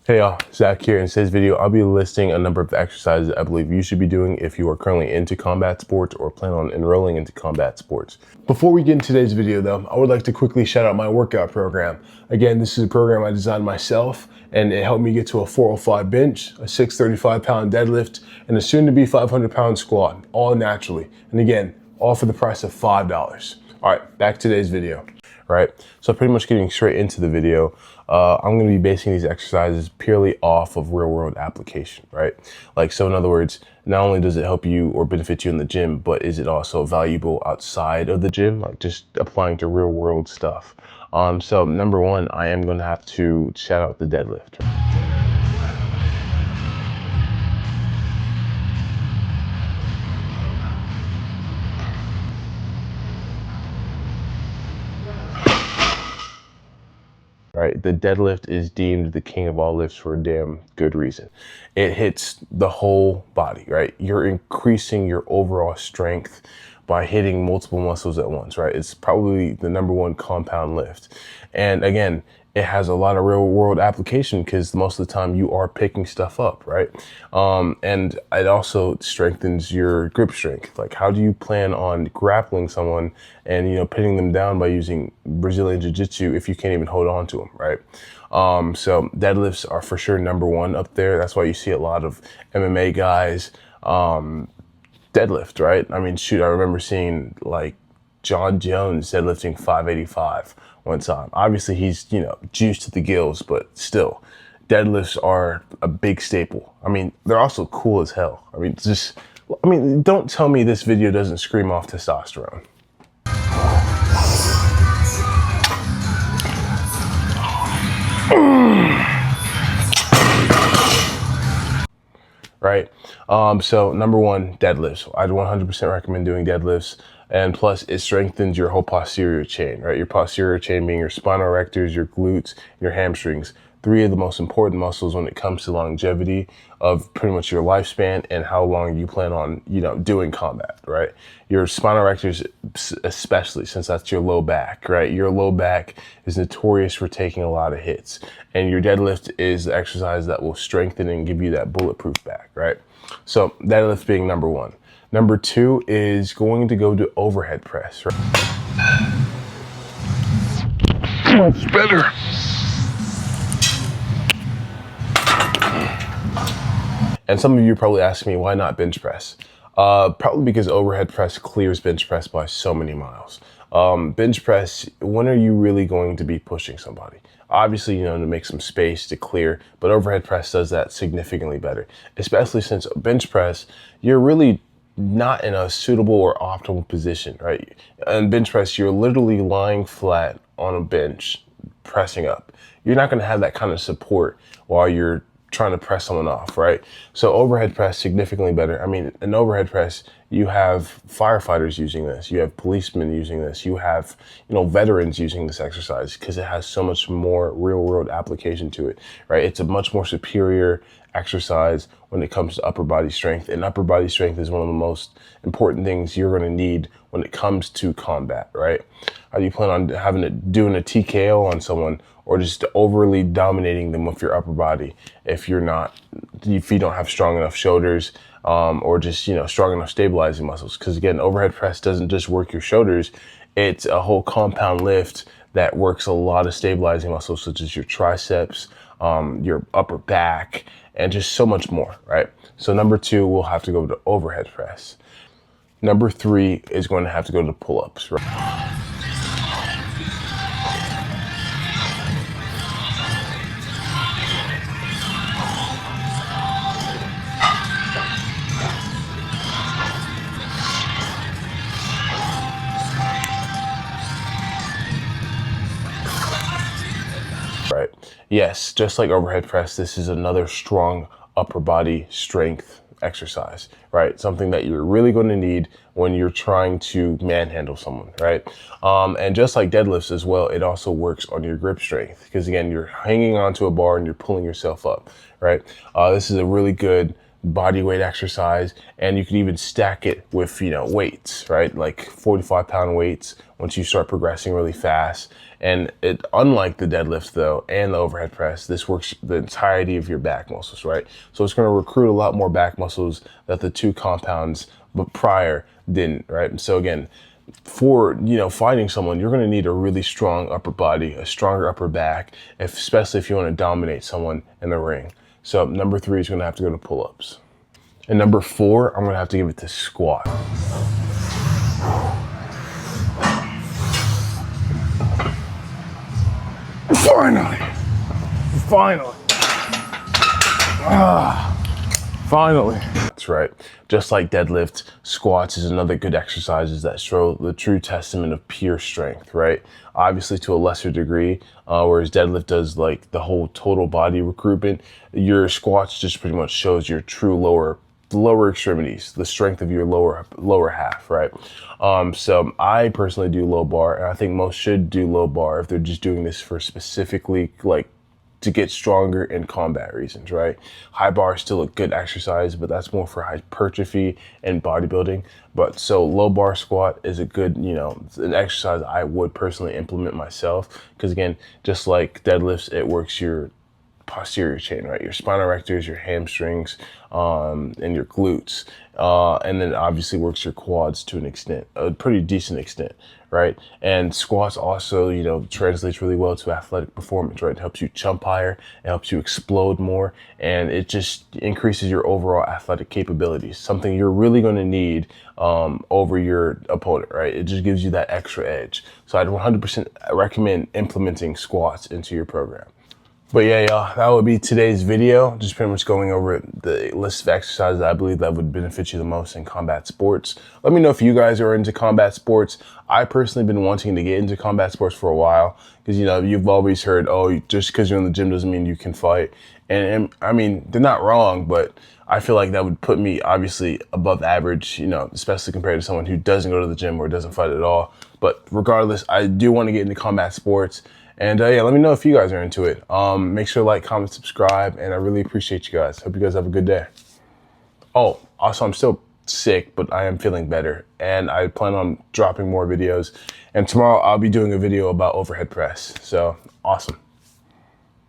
Hey y'all, Zach here. In today's video, I'll be listing a number of exercises I believe you should be doing if you are currently into combat sports or plan on enrolling into combat sports. Before we get into today's video though, I would like to quickly shout out my workout program. Again, this is a program I designed myself and it helped me get to a 405 bench, a 635 pound deadlift, and a soon to be 500 pound squat, all naturally. And again, all for the price of $5. All right, back to today's video. Right, so pretty much getting straight into the video, I'm going to be basing these exercises purely off of real world application, right? Like, so in other words, not only does it help you or benefit you in the gym, but is it also valuable outside of the gym, like just applying to real world stuff? So number one, I am going to have to shout out the deadlift. Right, the deadlift is deemed the king of all lifts for a damn good reason. It hits the whole body, right? You're increasing your overall strength by hitting multiple muscles at once, right? It's probably the number one compound lift. And again, it has a lot of real world application because most of the time you are picking stuff up, right? And it also strengthens your grip strength. Like, how do you plan on grappling someone and, pinning them down by using Brazilian Jiu-Jitsu if you can't even hold on to them, right? So deadlifts are for sure number one up there. That's why you see a lot of MMA guys deadlift, right? I mean, shoot, I remember seeing like John Jones deadlifting 585 one time. Obviously he's, juiced to the gills, but still, deadlifts are a big staple. I mean, they're also cool as hell. Don't tell me this video doesn't scream off testosterone. Right? So number one, deadlifts. I'd 100% recommend doing deadlifts. And plus, it strengthens your whole posterior chain, right? Your posterior chain being your spinal erectors, your glutes, your hamstrings. Three of the most important muscles when it comes to longevity of pretty much your lifespan and how long you plan on, doing combat, right? Your spinal erectors, especially since that's your low back, right? Your low back is notorious for taking a lot of hits. And your deadlift is the exercise that will strengthen and give you that bulletproof back, right? So deadlift being number one. Number two is going to go to overhead press, right? Much better. And some of you probably ask me, why not bench press? Probably because overhead press clears bench press by so many miles. Bench press, when are you really going to be pushing somebody? Obviously, to make some space to clear, but overhead press does that significantly better, especially since bench press, you're really not in a suitable or optimal position, right? And bench press, you're literally lying flat on a bench, pressing up. You're not going to have that kind of support while you're trying to press someone off, right? So overhead press, significantly better. I mean, in overhead press, you have firefighters using this, you have policemen using this, you have, veterans using this exercise because it has so much more real world application to it, right? It's a much more superior exercise when it comes to upper body strength, and upper body strength is one of the most important things you're going to need when it comes to combat, right? How do you plan on doing a TKO on someone or just overly dominating them with your upper body if you don't have strong enough shoulders or just strong enough stabilizing muscles? Because again, overhead press doesn't just work your shoulders, it's a whole compound lift that works a lot of stabilizing muscles such as your triceps, your upper back, and just so much more, right? So number two, we'll have to go to overhead press. Number three is going to have to go to pull-ups, right? Right. Yes, just like overhead press, this is another strong upper body strength exercise, right? Something that you're really going to need when you're trying to manhandle someone, right? And just like deadlifts as well, it also works on your grip strength because again, you're hanging onto a bar and you're pulling yourself up, right? This is a really good body weight exercise, and you can even stack it with, you know, weights, right? Like 45-pound weights once you start progressing really fast. And it, unlike the deadlift though, and the overhead press, this works the entirety of your back muscles, right? So it's going to recruit a lot more back muscles that the two compounds but prior didn't, right? So again, for, you know, fighting someone, you're going to need a really strong upper body, a stronger upper back, especially if you want to dominate someone in the ring. So number 3 is going to have to go to pull-ups. And number 4, I'm going to have to give it to squat. Finally. That's right. Just like deadlift, squats is another good exercises that show the true testament of pure strength, right? Obviously to a lesser degree, whereas deadlift does like the whole total body recruitment, your squats just pretty much shows your true lower extremities, the strength of your lower half, right? So I personally do low bar, and I think most should do low bar if they're just doing this for specifically like to get stronger in combat reasons, right? High bar is still a good exercise, but that's more for hypertrophy and bodybuilding. But so low bar squat is a good, you know, an exercise I would personally implement myself, because again, just like deadlifts, it works your posterior chain, right? Your spinal erectors, your hamstrings, and your glutes. And then obviously works your quads to an extent, a pretty decent extent, right? And squats also, you know, translates really well to athletic performance, right? It helps you jump higher, it helps you explode more, and it just increases your overall athletic capabilities, something you're really going to need over your opponent, right? It just gives you that extra edge. So I'd 100% recommend implementing squats into your program. But yeah, y'all, that would be today's video. Just pretty much going over the list of exercises I believe that would benefit you the most in combat sports. Let me know if you guys are into combat sports. I personally been wanting to get into combat sports for a while, because, you know, you've always heard, oh, just because you're in the gym doesn't mean you can fight. And I mean, they're not wrong, but I feel like that would put me obviously above average, you know, especially compared to someone who doesn't go to the gym or doesn't fight at all. But regardless, I do want to get into combat sports. And yeah, let me know if you guys are into it. Make sure to like, comment, subscribe, and I really appreciate you guys. Hope you guys have a good day. Oh, also, I'm still sick, but I am feeling better, and I plan on dropping more videos. And tomorrow I'll be doing a video about overhead press. So awesome.